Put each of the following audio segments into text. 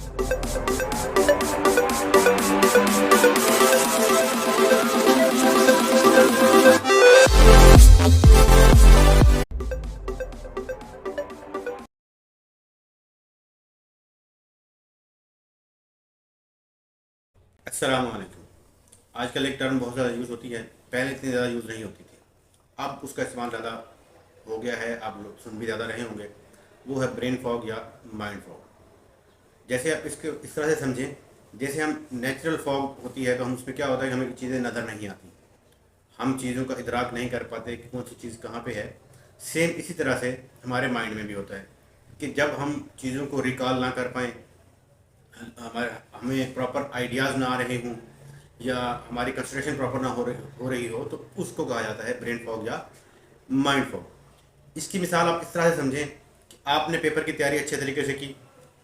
अस्सलाम वालेकुम। आजकल एक टर्म बहुत ज़्यादा यूज़ होती है, पहले इतनी ज़्यादा यूज़ नहीं होती थी। अब उसका इस्तेमाल ज़्यादा हो गया है, आप लोग सुन भी ज़्यादा रहे होंगे। वो है ब्रेन फॉग या माइंड फॉग। जैसे आप इसके इस तरह से समझें, जैसे हम नेचुरल फॉग होती है तो हम उसमें क्या होता है कि हमें चीज़ें नज़र नहीं आती, हम चीज़ों का इदराक नहीं कर पाते कि कौन सी चीज़ कहाँ पे है। सेम इसी तरह से हमारे माइंड में भी होता है कि जब हम चीज़ों को रिकॉल ना कर पाएँ, हमारे हमें प्रॉपर आइडियाज़ ना आ रहे हों या हमारी कंसंट्रेशन प्रॉपर ना हो रही हो, तो उसको कहा जाता है ब्रेन फॉग या माइंड फॉग। इसकी मिसाल आप इस तरह से समझें कि आपने पेपर की तैयारी अच्छे तरीके से की,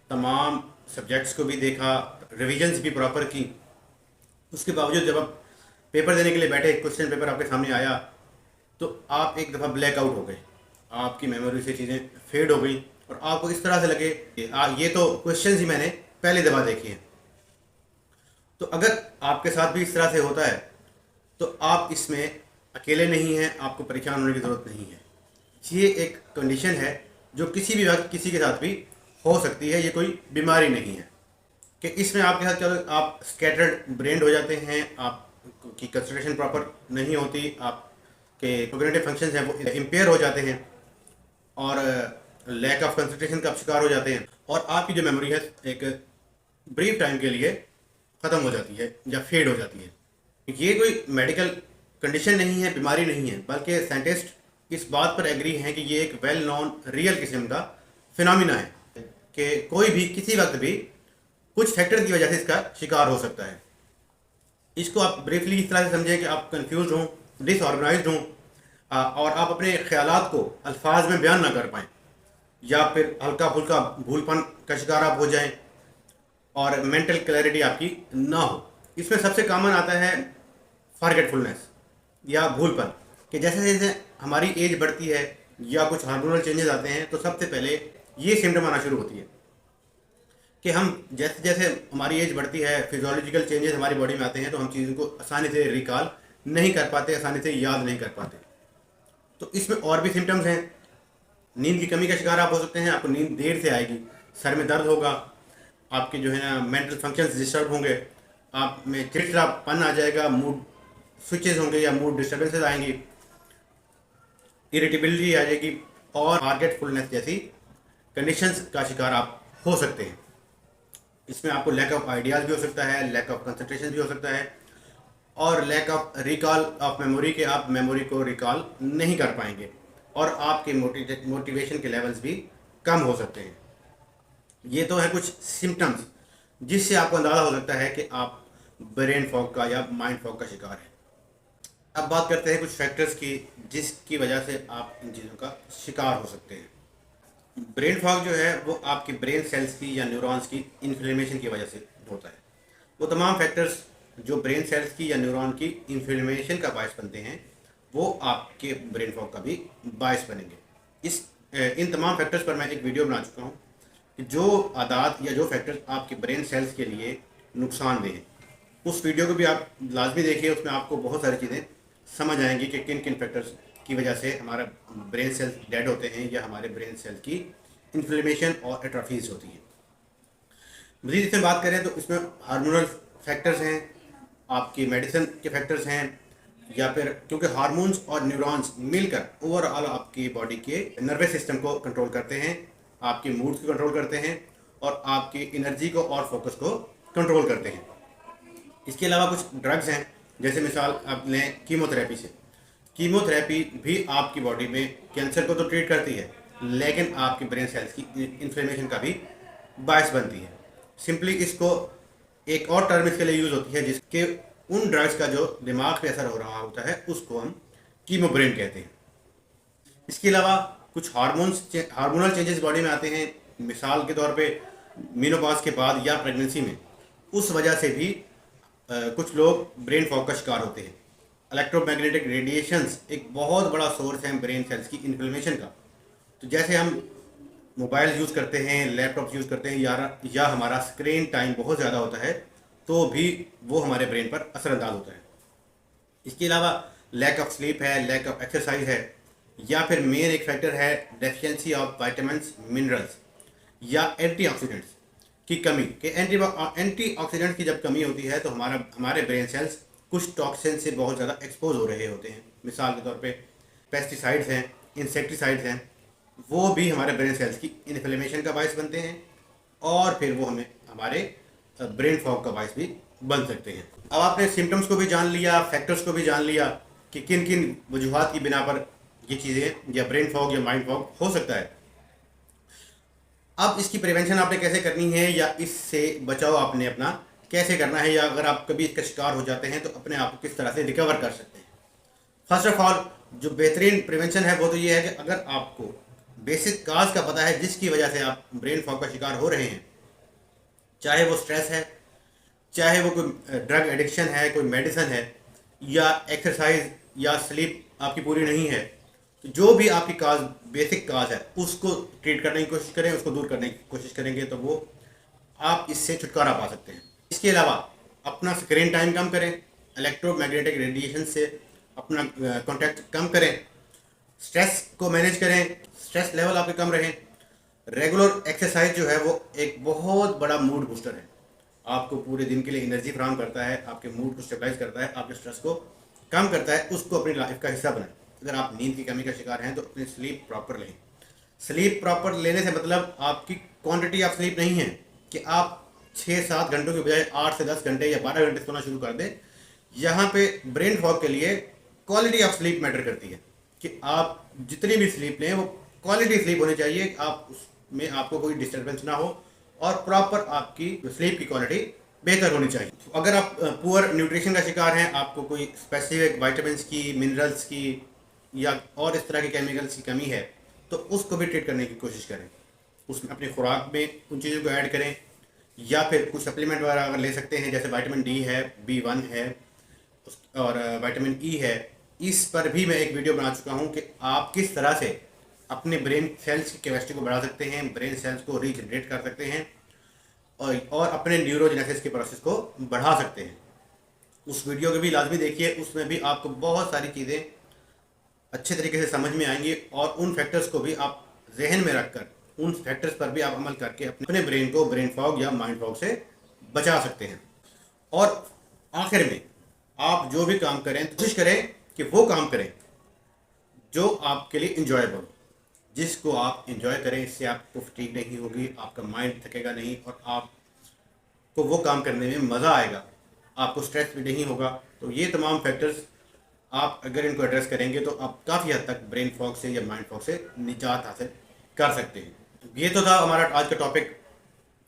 तमाम सब्जेक्ट्स को भी देखा, रिविजन्स भी प्रॉपर की। उसके बावजूद जब आप पेपर देने के लिए बैठे, क्वेश्चन पेपर आपके सामने आया, तो आप एक दफ़ा ब्लैक आउट हो गए, आपकी मेमोरी से चीज़ें फेड हो गई और आपको इस तरह से लगे कि ये तो क्वेश्चन ही मैंने पहली दफ़ा देखे हैं। तो अगर आपके साथ भी इस तरह से होता है तो आप इसमें अकेले नहीं हैं, आपको परेशान होने की ज़रूरत नहीं है। ये एक कंडीशन है जो किसी भी वक्त किसी के साथ भी हो सकती है, ये कोई बीमारी नहीं है कि इसमें आपके साथ चलो आप स्कैटर्ड ब्रेन हो जाते हैं, आपकी कंसंट्रेशन प्रॉपर नहीं होती, आपके कोग्निटिव फंक्शंस हैं वो इम्पेयर हो जाते हैं और लैक ऑफ कंसंट्रेशन का आप शिकार हो जाते हैं और आपकी जो मेमोरी है एक ब्रीफ टाइम के लिए ख़त्म हो जाती है या फेड हो जाती है। ये कोई मेडिकल कंडीशन नहीं है, बीमारी नहीं है, बल्कि साइंटिस्ट इस बात पर एग्री हैं कि ये एक वेल नोन रियल किस्म का फिनोमिना है कि कोई भी किसी वक्त भी कुछ फैक्टर्स की वजह से इसका शिकार हो सकता है। इसको आप ब्रीफली इस तरह से समझें कि आप कंफ्यूज हों, डिसऑर्गेनाइज्ड हों और आप अपने ख्यालात को अल्फाज में बयान ना कर पाएँ या फिर हल्का फुल्का भूलपन का शिकार आप हो जाएं और मेंटल क्लैरिटी आपकी ना हो। इसमें सबसे कॉमन आता है फॉरगेटफुलनेस या भूलपन, कि जैसे जैसे हमारी एज बढ़ती है या कुछ हार्मोनल चेंजेस आते हैं तो सबसे पहले ये सिम्टम आना शुरू होती है कि हम जैसे जैसे हमारी एज बढ़ती है, फिजियोलॉजिकल चेंजेस हमारी बॉडी में आते हैं तो हम चीज़ों को आसानी से रिकॉल नहीं कर पाते, आसानी से याद नहीं कर पाते। तो इसमें और भी सिम्टम्स हैं। नींद की कमी का शिकार आप हो सकते हैं, आपको नींद देर से आएगी, सर में दर्द होगा, आपके जो है ना मेंटल फंक्शंस डिस्टर्ब होंगे, आप में चिड़चिड़ापन आ जाएगा, मूड स्विचेस होंगे या मूड डिस्टर्बेंसेस आएंगी, इरिटेबिलिटी आ जाएगी और फॉरगेटफुलनेस जैसी कंडीशंस का शिकार आप हो सकते हैं। इसमें आपको लैक ऑफ आइडियाज़ भी हो सकता है, लैक ऑफ कंसंट्रेशन भी हो सकता है और lack of recall of memory के आप मेमोरी को रिकॉल नहीं कर पाएंगे और आपके मोटिवेशन के लेवल्स भी कम हो सकते हैं। ये तो है कुछ सिम्टम्स जिससे आपको अंदाज़ा हो सकता है कि आप ब्रेन फॉग का या माइंड फॉग का शिकार हैं। अब बात करते हैं कुछ फैक्टर्स की जिसकी वजह से आप इन चीज़ों का शिकार हो सकते हैं। ब्रेन फॉग जो है वो आपके ब्रेन सेल्स की या न्यूरॉन्स की इन्फ्लेमेशन की वजह से होता है। वो तमाम फैक्टर्स जो ब्रेन सेल्स की या न्यूरॉन की इन्फ्लेमेशन का बायस बनते हैं वो आपके ब्रेन फॉग का भी बायस बनेंगे। इन तमाम फैक्टर्स पर मैं एक वीडियो बना चुका हूँ कि जो आदात या जो फैक्टर्स आपके ब्रेन सेल्स के लिए नुकसानदेह हैं, उस वीडियो को भी आप लाजमी देखिए। उसमें आपको बहुत सारी चीज़ें समझ आएंगी कि किन किन फैक्टर्स की वजह से हमारा ब्रेन सेल्स डेड होते हैं या हमारे ब्रेन सेल्स की इन्फ्लेमेशन और एट्रोफीज होती है। मज़ीद इसमें बात करें तो इसमें हार्मोनल फैक्टर्स हैं, आपकी मेडिसिन के फैक्टर्स हैं या फिर क्योंकि हार्मोन्स और न्यूरॉन्स मिलकर ओवरऑल आपकी बॉडी के नर्वस सिस्टम को कंट्रोल करते हैं, आपके मूड को कंट्रोल करते हैं और आपकी एनर्जी को और फोकस को कंट्रोल करते हैं। इसके अलावा कुछ ड्रग्स हैं, जैसे मिसाल आप लें कीमोथेरेपी से। कीमोथेरेपी भी आपकी बॉडी में कैंसर को तो ट्रीट करती है लेकिन आपके ब्रेन सेल्स की इन्फ्लेमेशन का भी बायस बनती है। सिंपली इसको एक और टर्म इसके लिए यूज़ होती है जिसके उन ड्रग्स का जो दिमाग पे असर हो रहा होता है उसको हम कीमोब्रेन कहते हैं। इसके अलावा कुछ हार्मोनल चेंजेस बॉडी में आते हैं, मिसाल के तौर पे मेनोपॉज के बाद या प्रेगनेंसी में, उस वजह से भी कुछ लोग ब्रेन फॉग का शिकार होते हैं। इलेक्ट्रोमैग्नेटिक रेडिएशंस एक बहुत बड़ा सोर्स है ब्रेन सेल्स की इन्फ्लेमेशन का। तो जैसे हम मोबाइल यूज़ करते हैं, लैपटॉप यूज़ करते हैं, या हमारा स्क्रीन टाइम बहुत ज़्यादा होता है, तो भी वो हमारे ब्रेन पर असरअंदाज होता है। इसके अलावा लैक ऑफ स्लीप है, लैक ऑफ एक्सरसाइज है, या फिर मेन एक फैक्टर है डेफिशिएंसी ऑफ विटामिन्स, मिनरल्स या एंटीऑक्सीडेंट्स की कमी। कि एंटीऑक्सीडेंट्स की जब कमी होती है तो हमारे ब्रेन सेल्स कुछ टॉक्सिन से बहुत ज़्यादा एक्सपोज हो रहे होते हैं। मिसाल के तौर पे पेस्टिसाइड्स हैं, इंसेक्टिसाइड्स हैं, वो भी हमारे ब्रेन सेल्स की इन्फ्लेमेशन का बायस बनते हैं और फिर वो हमें हमारे ब्रेन फॉग का बायस भी बन सकते हैं। अब आपने सिम्टम्स को भी जान लिया, फैक्टर्स को भी जान लिया कि किन किन वजूहात की बिना पर ये चीज़ें या ब्रेन फॉग या माइंड फॉग हो सकता है। अब इसकी प्रिवेंशन आपने कैसे करनी है या इससे बचाव आपने अपना कैसे करना है, या अगर आप कभी इसका शिकार हो जाते हैं तो अपने आप को किस तरह से रिकवर कर सकते हैं। फर्स्ट ऑफ ऑल जो बेहतरीन प्रिवेंशन है वो तो ये है कि अगर आपको बेसिक काज का पता है जिसकी वजह से आप ब्रेन फॉग का शिकार हो रहे हैं, चाहे वो स्ट्रेस है, चाहे वो कोई ड्रग एडिक्शन है, कोई मेडिसिन है, या एक्सरसाइज या स्लीप आपकी पूरी नहीं है, तो जो भी आपकी काज बेसिक काज है उसको ट्रीट करने की कोशिश करें, उसको दूर करने की कोशिश करेंगे तो वो आप इससे छुटकारा पा सकते हैं। इसके अलावा अपना स्क्रीन टाइम कम करें, इलेक्ट्रोमैग्नेटिक रेडिएशन से अपना कांटेक्ट कम करें, स्ट्रेस को मैनेज करें, स्ट्रेस लेवल आपके कम रहें। रेगुलर एक्सरसाइज जो है वो एक बहुत बड़ा मूड बूस्टर है, आपको पूरे दिन के लिए एनर्जी फराहम करता है, आपके मूड को स्टेबलाइज करता है, आपके स्ट्रेस को कम करता है। उसको अपनी लाइफ का हिस्सा बनाएं। अगर आप नींद की कमी का शिकार हैं तो अपनी स्लीप प्रॉपर लें। स्लीप प्रॉपर लेने से मतलब आपकी क्वांटिटी ऑफ स्लीप नहीं है कि आप 6-7 घंटों के बजाय 8 से 10 घंटे या 12 घंटे सोना शुरू कर दें। यहाँ पे ब्रेन फॉग के लिए क्वालिटी ऑफ स्लीप मैटर करती है कि आप जितनी भी स्लीप लें वो क्वालिटी स्लीप होनी चाहिए, आप उसमें आपको कोई डिस्टर्बेंस ना हो और प्रॉपर आपकी स्लीप की क्वालिटी बेहतर होनी चाहिए। अगर आप पुअर न्यूट्रिशन का शिकार हैं, आपको कोई स्पेसिफिक विटामिन्स की, मिनरल्स की या और इस तरह के केमिकल्स की कमी है तो उसको भी ट्रीट करने की कोशिश करें। उसमें अपनी खुराक में उन चीज़ों को ऐड करें, या फिर कुछ सप्लीमेंट वगैरह अगर ले सकते हैं, जैसे विटामिन डी है, B1 है और विटामिन ई है। इस पर भी मैं एक वीडियो बना चुका हूँ कि आप किस तरह से अपने ब्रेन सेल्स की कैपेसिटी को बढ़ा सकते हैं, ब्रेन सेल्स को रीजनरेट कर सकते हैं और अपने न्यूरोजेनेसिस के प्रोसेस को बढ़ा सकते हैं। उस वीडियो को भी लाजमी देखिए, उसमें भी आपको बहुत सारी चीज़ें अच्छे तरीके से समझ में आएंगी और उन फैक्टर्स को भी आप जहन में रखकर उन फैक्टर्स पर भी आप अमल करके अपने ब्रेन को ब्रेन फॉग या माइंड फॉग से बचा सकते हैं। और आखिर में आप जो भी काम करें कोशिश करें कि वो काम करें जो आपके लिए इंजॉयबल, जिसको आप इंजॉय करें। इससे आपको फटीग नहीं होगी, आपका माइंड थकेगा नहीं और आपको वो काम करने में मज़ा आएगा, आपको स्ट्रेस भी नहीं होगा। तो ये तमाम फैक्टर्स आप अगर इनको एड्रेस करेंगे तो आप काफ़ी हद तक ब्रेन फॉग से या माइंड फॉग से निजात हासिल कर सकते हैं। ये तो था हमारा आज का टॉपिक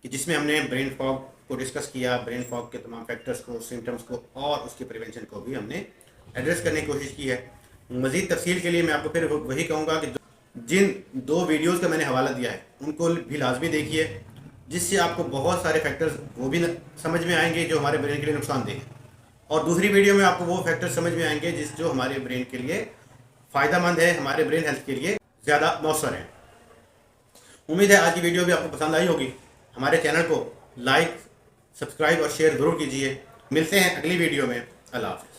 कि जिसमें हमने ब्रेन फॉग को डिस्कस किया, ब्रेन फॉग के तमाम फैक्टर्स को, सिम्टम्स को और उसके प्रिवेंशन को भी हमने एड्रेस करने की कोशिश की है। मज़ीद तफसील के लिए मैं आपको फिर वही कहूँगा कि जिन 2 वीडियोज़ का मैंने हवाला दिया है उनको भी लाजमी देखिए, जिससे आपको बहुत सारे फैक्टर्स वो भी समझ में आएंगे जो हमारे ब्रेन के लिए नुकसानदेह हैं, और दूसरी वीडियो में आपको वो फैक्टर्स समझ में आएंगे जो हमारे ब्रेन के लिए फ़ायदेमंद है, हमारे ब्रेन हेल्थ के लिए ज़्यादा मौसर है। उम्मीद है आज की वीडियो भी आपको पसंद आई होगी। हमारे चैनल को लाइक, सब्सक्राइब और शेयर ज़रूर कीजिए। मिलते हैं अगली वीडियो में। अल्लाह हाफ़िज़।